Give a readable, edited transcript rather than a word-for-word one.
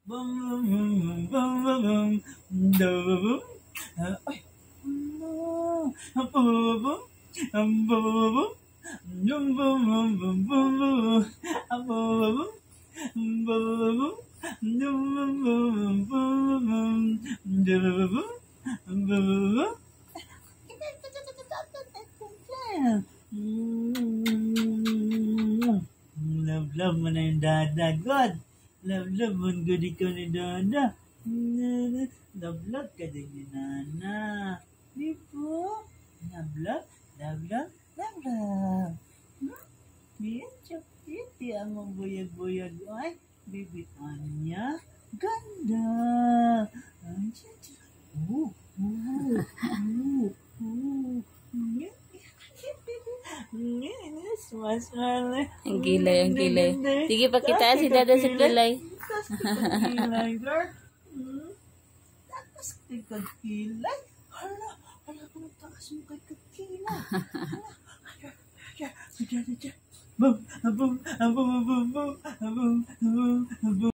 Bum, bum, bum, bum, bum, bum, bum. Ay. Bum, bum, bum, bum, bum. Bum, bum, bum, bum, bum, bum. Bum, bum, bum, bum, bum, bum. Bum, bum, bum. Love mo na yung dada, God. Love mo good ikaw ni dada. Love ka din ni nana. Di po? Love. Di ang buyag-buyag. Ay, baby Anya. Ganda. Smile. Ang gilay. Sige, pakitaan si Dada sa kilay. Kilay, girl. Takas kay kagkilay. Hala, kung takas mo kay kagkilay. Hala, boom.